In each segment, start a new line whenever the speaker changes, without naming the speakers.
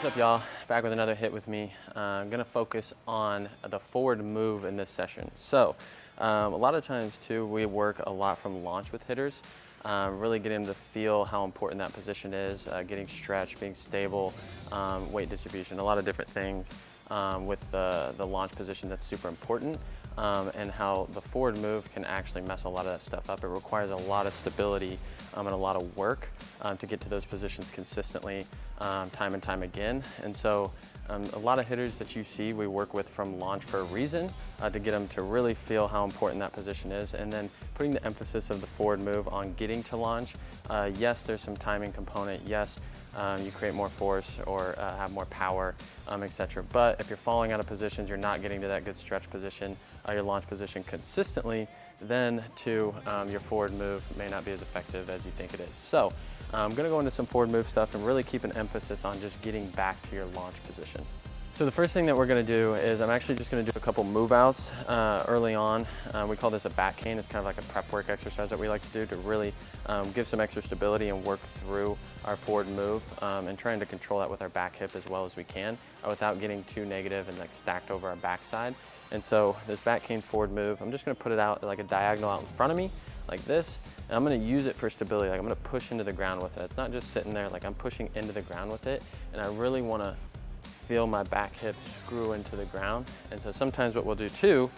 What's up, y'all? Back with another hit with me. I'm gonna focus on the forward move in this session. So, a lot of times too, we work a lot from launch with hitters, really getting them to feel how important that position is, getting stretched, being stable, weight distribution, a lot of different things with the launch position that's super important, and how the forward move can actually mess a lot of that stuff up. It requires a lot of stability and a lot of work to get to those positions consistently, time and time again. And so a lot of hitters that you see we work with from launch for a reason, to get them to really feel how important that position is, and then putting the emphasis of the forward move on getting to launch. Yes, there's some timing component. Yes, you create more force or have more power, etc. But if you're falling out of positions, you're not getting to that good stretch position, your launch position consistently, then your forward move may not be as effective as you think it is. So I'm gonna go into some forward move stuff and really keep an emphasis on just getting back to your launch position. So the first thing that we're gonna do is I'm actually just gonna do a couple move outs early on. We call this a back cane. It's kind of like a prep work exercise that we like to do to really give some extra stability and work through our forward move, and trying to control that with our back hip as well as we can without getting too negative and like stacked over our backside. And so this back cane forward move, I'm just gonna put it out like a diagonal out in front of me, like this, and I'm gonna use it for stability. Like I'm gonna push into the ground with it. It's not just sitting there, like I'm pushing into the ground with it, and I really wanna feel my back hip screw into the ground. And so sometimes what we'll do too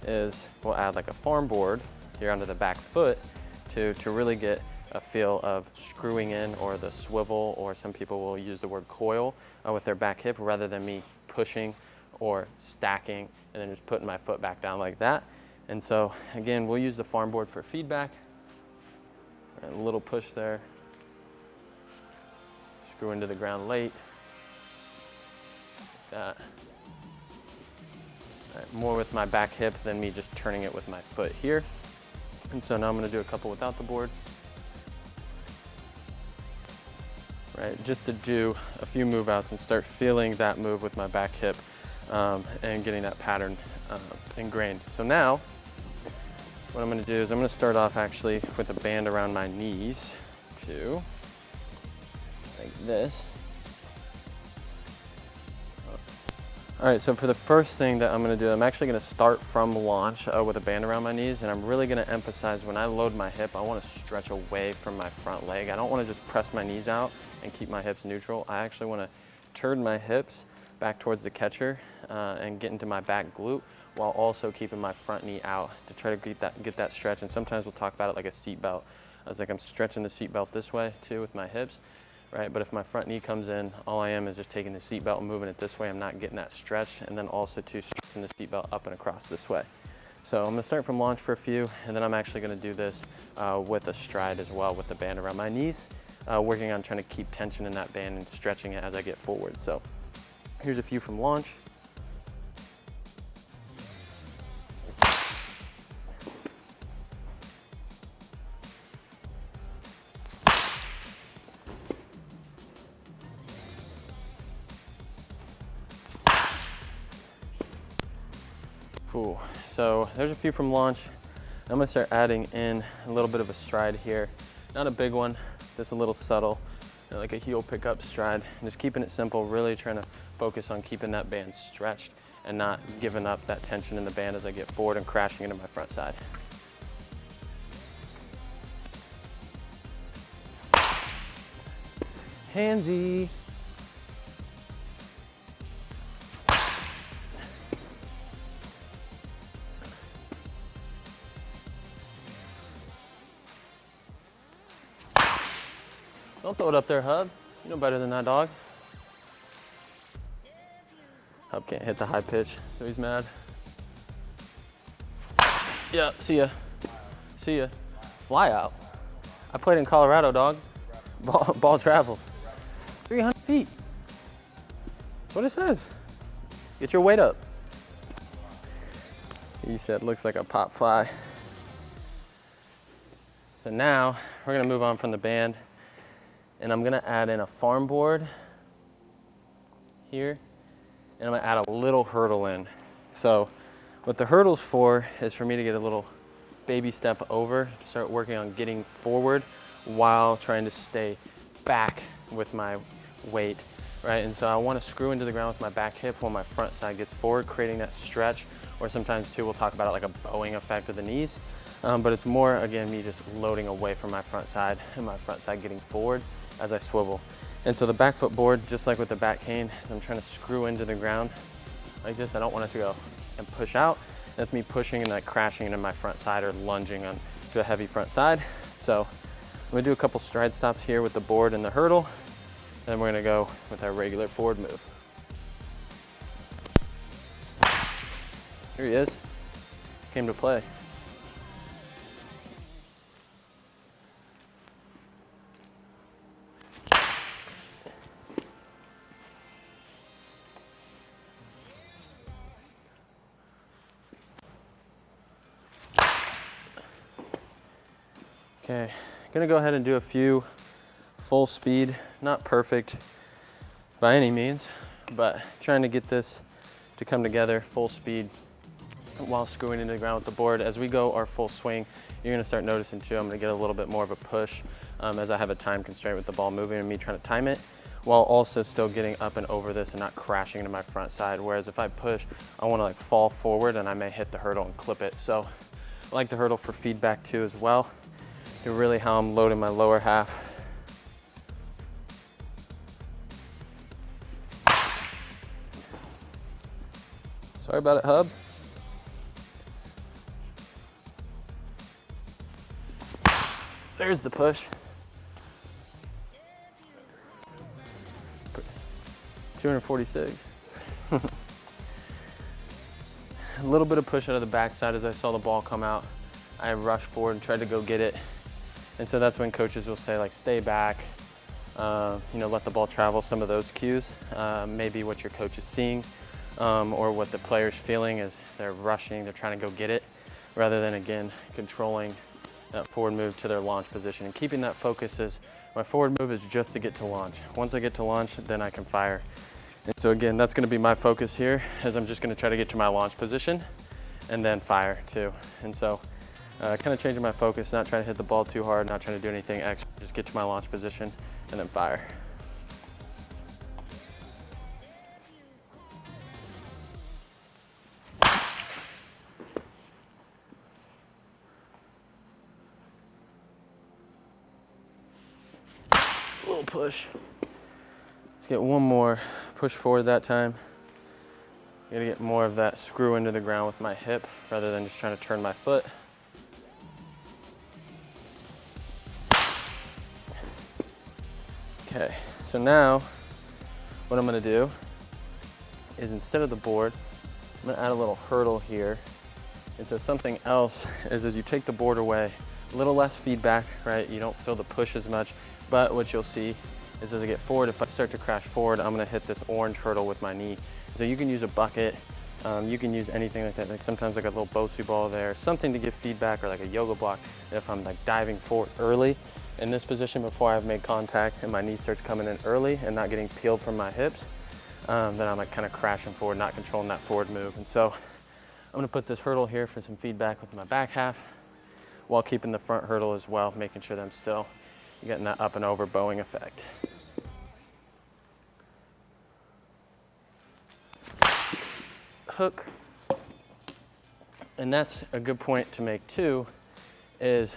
is we'll add like a farm board here under the back foot to really get a feel of screwing in, or the swivel, or some people will use the word coil with their back hip rather than me pushing or stacking and then just putting my foot back down like that. And so again, we'll use the farm board for feedback. A little push there. Screw into the ground late. Like that. All right, more with my back hip than me just turning it with my foot here. And so now I'm gonna do a couple without the board. Right, just to do a few move outs and start feeling that move with my back hip, and getting that pattern ingrained. So now, what I'm gonna do is I'm gonna start off actually with a band around my knees too, like this. All right, so for the first thing that I'm gonna do, I'm actually gonna start from launch with a band around my knees, and I'm really gonna emphasize when I load my hip, I wanna stretch away from my front leg. I don't wanna just press my knees out and keep my hips neutral. I actually wanna turn my hips back towards the catcher and get into my back glute while also keeping my front knee out to try to get that stretch. And sometimes we'll talk about it like a seat belt. It's like I'm stretching the seat belt this way too with my hips. Right, but if my front knee comes in, all I am is just taking the seat belt and moving it this way. I'm not getting that stretch, and then also stretching the seat belt up and across this way. So I'm gonna start from launch for a few, and then I'm actually gonna do this with a stride as well with the band around my knees, working on trying to keep tension in that band and stretching it as I get forward. So here's a few from launch. Cool. So there's a few from launch. I'm gonna start adding in a little bit of a stride here. Not a big one, just a little subtle, like a heel pickup stride. Just keeping it simple, really trying to focus on keeping that band stretched and not giving up that tension in the band as I get forward and crashing into my front side. Handsy. Don't throw it up there, Hub. You know better than that, dog. Hub can't hit the high pitch, so he's mad. Yeah, see ya. See ya. Fly out. I played in Colorado, dog. Ball travels. 300 feet. That's what it says. Get your weight up. He said, looks like a pop fly. So now, we're gonna move on from the band, and I'm gonna add in a farm board here, and I'm gonna add a little hurdle in. So what the hurdle's for is for me to get a little baby step over, to start working on getting forward while trying to stay back with my weight right? And so I want to screw into the ground with my back hip while my front side gets forward, creating that stretch, or sometimes too, we'll talk about it like a bowing effect of the knees. But it's more, again, me just loading away from my front side and my front side getting forward as I swivel. And so the back foot board, just like with the back cane, is I'm trying to screw into the ground like this. I don't want it to go and push out. That's me pushing and like crashing into my front side or lunging on to a heavy front side. So I'm gonna do a couple stride stops here with the board and the hurdle. Then we're gonna go with our regular forward move. Here he is, came to play. Okay, gonna go ahead and do a few full speed, not perfect by any means, but trying to get this to come together full speed while screwing into the ground with the board. As we go our full swing, you're gonna start noticing too, I'm gonna get a little bit more of a push as I have a time constraint with the ball moving and me trying to time it, while also still getting up and over this and not crashing into my front side. Whereas if I push, I wanna like fall forward and I may hit the hurdle and clip it. So I like the hurdle for feedback too as well. Really how I'm loading my lower half. Sorry about it, hub. There's the push. 246. A little bit of push out of the backside as I saw the ball come out. I rushed forward and tried to go get it. And so that's when coaches will say like, stay back, you know, let the ball travel, some of those cues. Maybe what your coach is seeing or what the player's feeling is they're rushing, they're trying to go get it, rather than, again, controlling that forward move to their launch position. And keeping that focus is, my forward move is just to get to launch. Once I get to launch, then I can fire. And so again, that's gonna be my focus here, as I'm just gonna try to get to my launch position and then fire too. And so kind of changing my focus, not trying to hit the ball too hard, not trying to do anything extra, just get to my launch position and then fire. A little push. Let's get one more push forward that time. Gotta get more of that screw into the ground with my hip rather than just trying to turn my foot. Okay, so now what I'm gonna do is, instead of the board, I'm gonna add a little hurdle here. And so something else is, as you take the board away, a little less feedback, right? You don't feel the push as much, but what you'll see is as I get forward, if I start to crash forward, I'm gonna hit this orange hurdle with my knee. So you can use a bucket, you can use anything like that, like sometimes like a little Bosu ball there, something to give feedback, or like a yoga block. If I'm like diving forward early in this position before I've made contact and my knee starts coming in early and not getting peeled from my hips, then I'm like kind of crashing forward, not controlling that forward move. And so I'm gonna put this hurdle here for some feedback with my back half, while keeping the front hurdle as well, making sure that I'm still getting that up and over bowing effect. Hook. And that's a good point to make too, is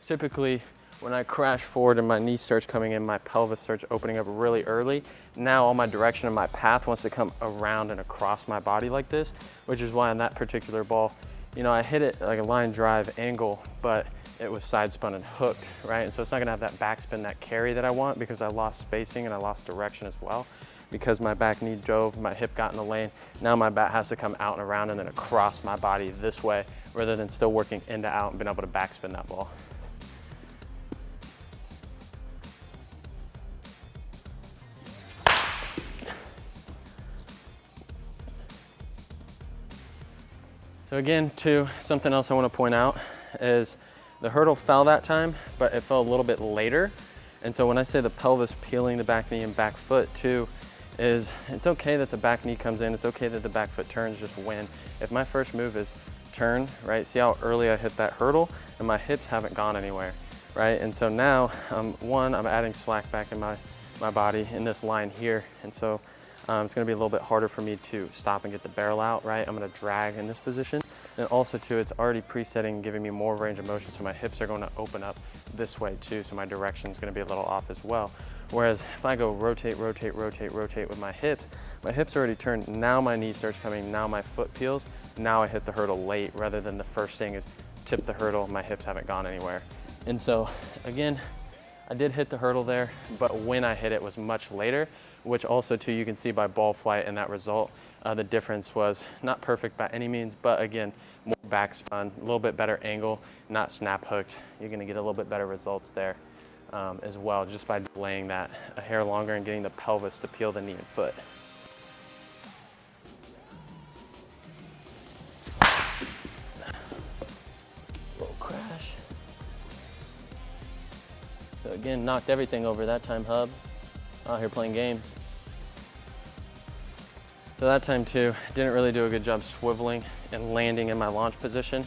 typically when I crash forward and my knee starts coming in, my pelvis starts opening up really early. Now all my direction of my path wants to come around and across my body like this, which is why on that particular ball, you know, I hit it like a line drive angle, but it was side spun and hooked, right? And so it's not gonna have that backspin, that carry that I want, because I lost spacing and I lost direction as well. Because my back knee dove, my hip got in the lane. Now my bat has to come out and around and then across my body this way, rather than still working in to out and being able to backspin that ball. So again, too, something else I want to point out is the hurdle fell that time, but it fell a little bit later. And so when I say the pelvis peeling the back knee and back foot too, is it's okay that the back knee comes in, it's okay that the back foot turns, just when. If my first move is turn, right, see how early I hit that hurdle and my hips haven't gone anywhere, right? And so now, one, I'm adding slack back in my my body in this line here. And so it's gonna be a little bit harder for me to stop and get the barrel out, right? I'm gonna drag in this position. And also too, it's already presetting, giving me more range of motion. So my hips are gonna open up this way too. So my direction is gonna be a little off as well. Whereas if I go rotate, rotate, rotate, rotate with my hips already turned. Now my knee starts coming, now my foot peels. Now I hit the hurdle late rather than the first thing is tip the hurdle, my hips haven't gone anywhere. And so again, I did hit the hurdle there, but when I hit it was much later, which also too, you can see by ball flight and that result, the difference was not perfect by any means, but again, more backspun, a little bit better angle, not snap hooked. You're gonna get a little bit better results there as well, just by delaying that a hair longer and getting the pelvis to peel the knee and foot. Little crash. So again, knocked everything over that time, hub. Out here playing games. So that time too, didn't really do a good job swiveling and landing in my launch position.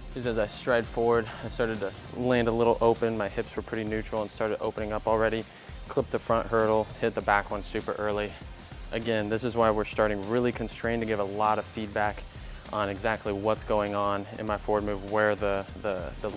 Because as I stride forward, I started to land a little open. My hips were pretty neutral and started opening up already. Clipped the front hurdle, hit the back one super early. Again, this is why we're starting really constrained to give a lot of feedback on exactly what's going on in my forward move, where the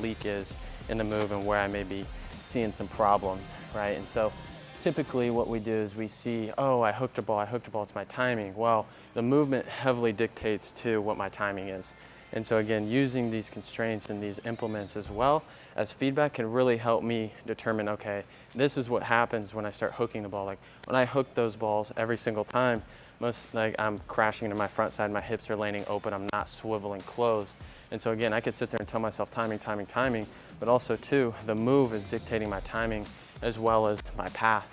leak is in the move and where I may be seeing some problems, right? And so typically what we do is we see, oh, I hooked a ball, it's my timing. Well, the movement heavily dictates to what my timing is. And so again, using these constraints and these implements as well as feedback can really help me determine, okay, this is what happens when I start hooking the ball. Like when I hook those balls every single time, I'm crashing into my front side, my hips are landing open, I'm not swiveling closed. And so again, I could sit there and tell myself timing, timing, timing, but also too, the move is dictating my timing as well as my path.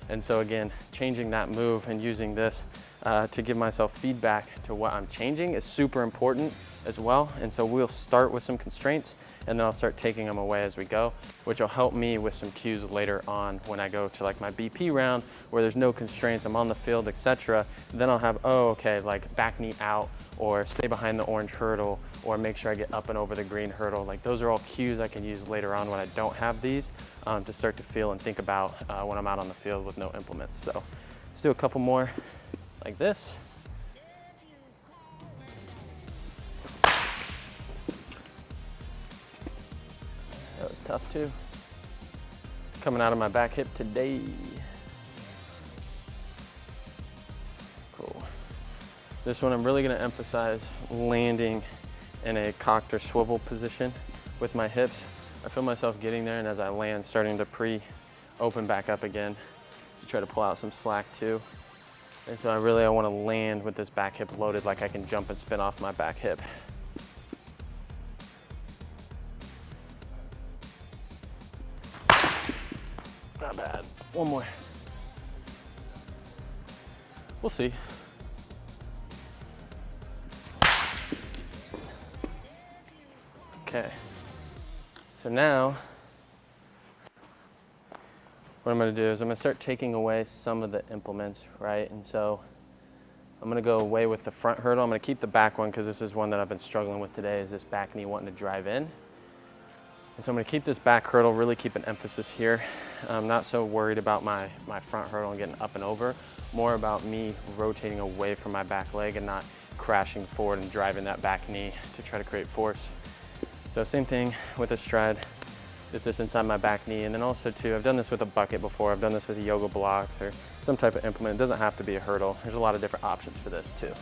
And so again, changing that move and using this to give myself feedback to what I'm changing is super important as well. And so we'll start with some constraints and then I'll start taking them away as we go, which will help me with some cues later on when I go to like my BP round where there's no constraints, I'm on the field, etc. Then I'll have, oh, okay, like back knee out or stay behind the orange hurdle or make sure I get up and over the green hurdle. Like those are all cues I can use later on when I don't have these to start to feel and think about when I'm out on the field with no implements. So let's do a couple more like this. That was tough too. Coming out of my back hip today. Cool. This one I'm really gonna emphasize landing in a cocked or swivel position with my hips. I feel myself getting there, and as I land, starting to pre-open back up again to try to pull out some slack too. And so I wanna land with this back hip loaded, like I can jump and spin off my back hip. Not bad. One more. We'll see. Okay. So now, what I'm gonna do is I'm gonna start taking away some of the implements, right? And so I'm gonna go away with the front hurdle. I'm gonna keep the back one because this is one that I've been struggling with today, is this back knee wanting to drive in. And so I'm gonna keep this back hurdle, really keep an emphasis here. I'm not so worried about my front hurdle and getting up and over, more about me rotating away from my back leg and not crashing forward and driving that back knee to try to create force. So same thing with a stride, is this inside my back knee. And then also too, I've done this with a bucket before, I've done this with yoga blocks or some type of implement. It doesn't have to be a hurdle. There's a lot of different options for this too.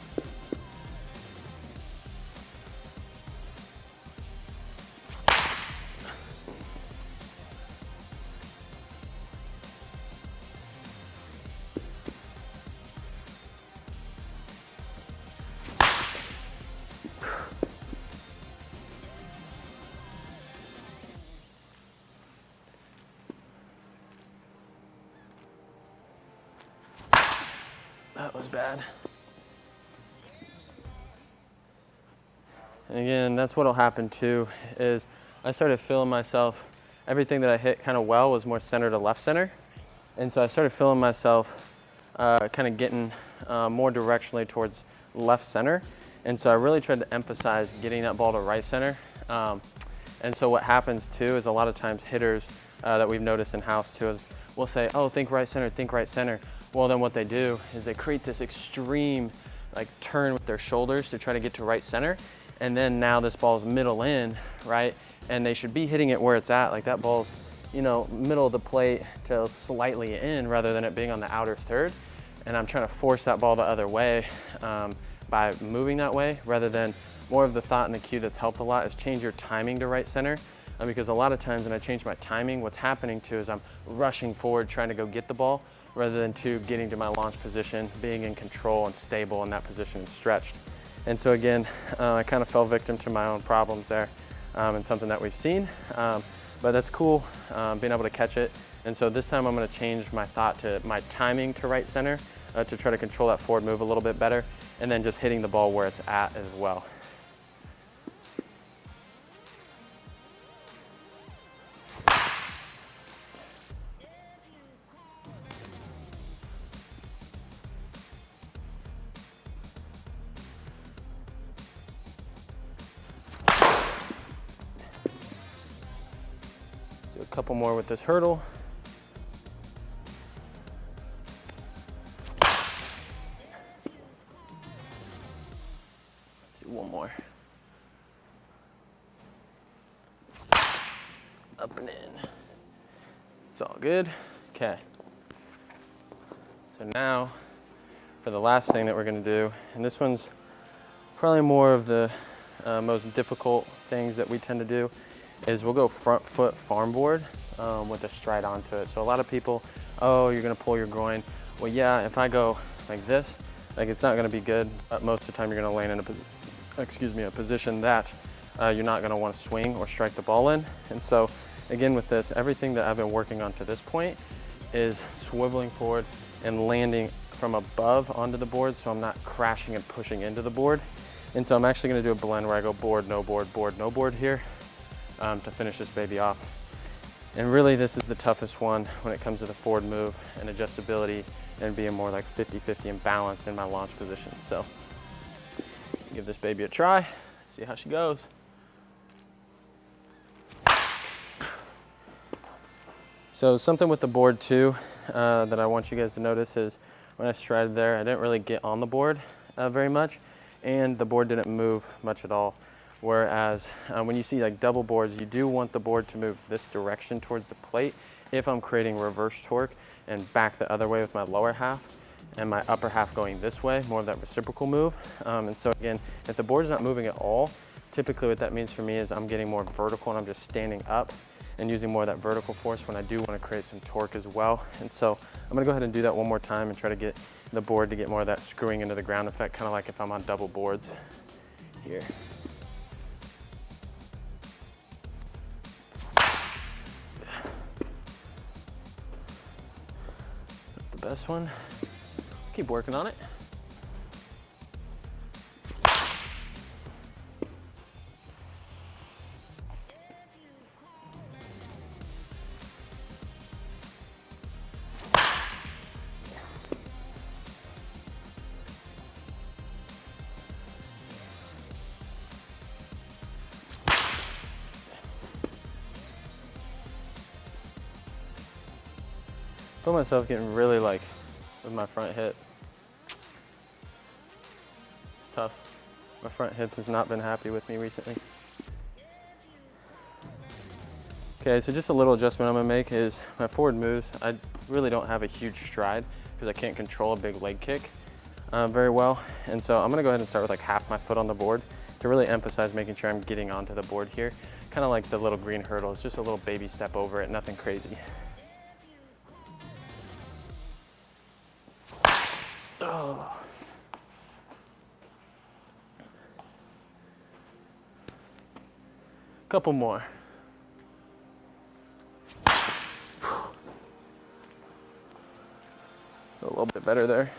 That was bad. And again, that's what'll happen too, is I started feeling myself, everything that I hit kind of well was more center to left center. And so I started feeling myself kind of getting more directionally towards left center. And so I really tried to emphasize getting that ball to right center. And so what happens too is a lot of times hitters that we've noticed in-house too is we'll say, oh, think right center, think right center. Well, then what they do is they create this extreme like turn with their shoulders to try to get to right center. And then now this ball's middle in, right? And they should be hitting it where it's at. Like that ball's, you know, middle of the plate to slightly in rather than it being on the outer third. And I'm trying to force that ball the other way by moving that way, rather than more of the thought in the cue that's helped a lot is change your timing to right center. Because a lot of times when I change my timing, what's happening too is I'm rushing forward trying to go get the ball rather than to getting to my launch position, being in control and stable in that position and stretched. And so again, I kind of fell victim to my own problems there and something that we've seen. But that's cool, being able to catch it. And so this time I'm gonna change my thought to my timing to right center to try to control that forward move a little bit better, and then just hitting the ball where it's at as well. Do a couple more with this hurdle. One more. Up and in. It's all good. Okay. So now for the last thing that we're going to do, and this one's probably more of the most difficult things that we tend to do, is we'll go front foot farm board with a stride onto it. So a lot of people, oh, you're going to pull your groin. Well, yeah, if I go like this, like it's not going to be good. But most of the time you're going to land in a position that you're not going to want to swing or strike the ball in. And so again with this, everything that I've been working on to this point is swiveling forward and landing from above onto the board, so I'm not crashing and pushing into the board. And so I'm actually going to do a blend where I go board, no board here to finish this baby off. And really this is the toughest one when it comes to the forward move and adjustability and being more like 50-50 and balance in my launch position. So give this baby a try, see how she goes. So something with the board too that I want you guys to notice is when I strided there, I didn't really get on the board very much, and the board didn't move much at all. Whereas when you see like double boards, you do want the board to move this direction towards the plate if I'm creating reverse torque, and back the other way with my lower half and my upper half going this way, more of that reciprocal move. And so again, if the board's not moving at all, typically what that means for me is I'm getting more vertical and I'm just standing up and using more of that vertical force when I do want to create some torque as well. And so I'm gonna go ahead and do that one more time and try to get the board to get more of that screwing into the ground effect, kind of like if I'm on double boards here. Not the best one. Keep working on it. I feel myself getting really like with my front hip. It's tough. My front hip has not been happy with me recently. Okay, so just a little adjustment I'm gonna make is my forward moves. I really don't have a huge stride because I can't control a big leg kick very well. And so I'm gonna go ahead and start with like half my foot on the board to really emphasize making sure I'm getting onto the board here. Kind of like the little green hurdle, it's just a little baby step over it, nothing crazy. Oh. Couple more. A little bit better there.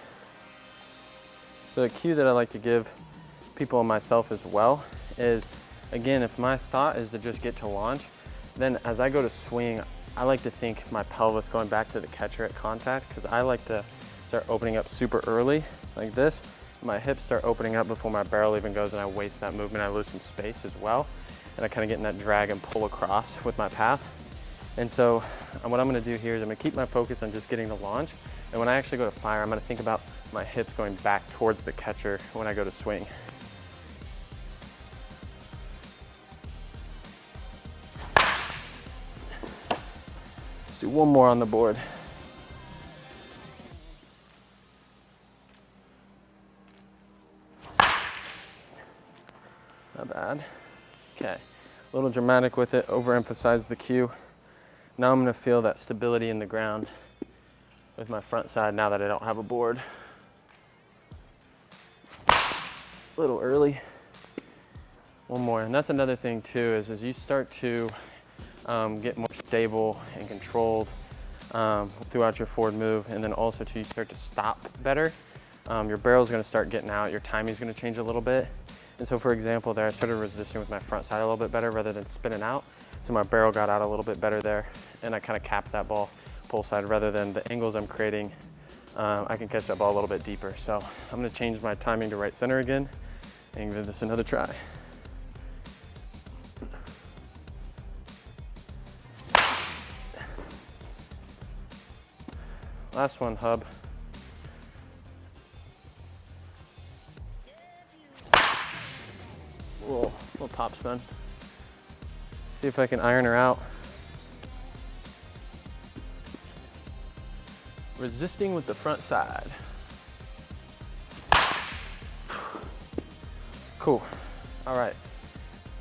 So the cue that I like to give people and myself as well is, again, if my thought is to just get to launch, then as I go to swing, I like to think my pelvis going back to the catcher at contact, because I like to start opening up super early like this. My hips start opening up before my barrel even goes, and I waste that movement. I lose some space as well, and I kind of get in that drag and pull across with my path. And so what I'm gonna do here is I'm gonna keep my focus on just getting the launch. And when I actually go to fire, I'm gonna think about my hips going back towards the catcher when I go to swing. Let's do one more on the board. Not bad. Okay, a little dramatic with it, overemphasize the cue. Now I'm gonna feel that stability in the ground with my front side now that I don't have a board. A little early. One more, and that's another thing too, is as you start to get more stable and controlled throughout your forward move, and then also you start to stop better, your barrel's gonna start getting out, your timing's gonna change a little bit. And so for example there, I started resisting with my front side a little bit better rather than spinning out. So my barrel got out a little bit better there, and I kind of capped that ball pull side rather than the angles I'm creating. I can catch that ball a little bit deeper. So I'm gonna change my timing to right center again and give this another try. Last one, hub. Little top spin. See if I can iron her out. Resisting with the front side. Cool. All right.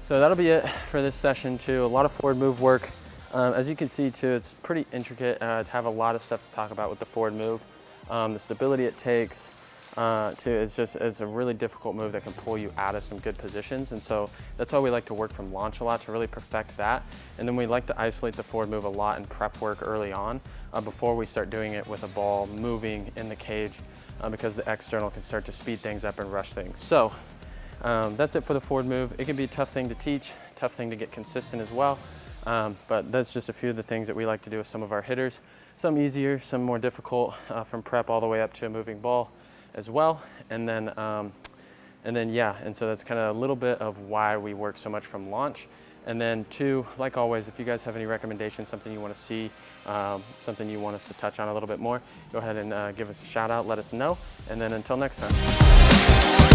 So that'll be it for this session too. A lot of forward move work. As you can see too, it's pretty intricate. Have a lot of stuff to talk about with the forward move. The stability it takes, it's a really difficult move that can pull you out of some good positions. And so that's why we like to work from launch a lot, to really perfect that. And then we like to isolate the forward move a lot in prep work early on before we start doing it with a ball moving in the cage because the external can start to speed things up and rush things. So that's it for the forward move. It can be a tough thing to teach, tough thing to get consistent as well. But that's just a few of the things that we like to do with some of our hitters. Some easier, some more difficult, from prep all the way up to a moving ball as well. And then yeah, and so that's kind of a little bit of why we work so much from launch. And then two, like always, if you guys have any recommendations, something you want to see, something you want us to touch on a little bit more, go ahead and give us a shout out, let us know. And then until next time.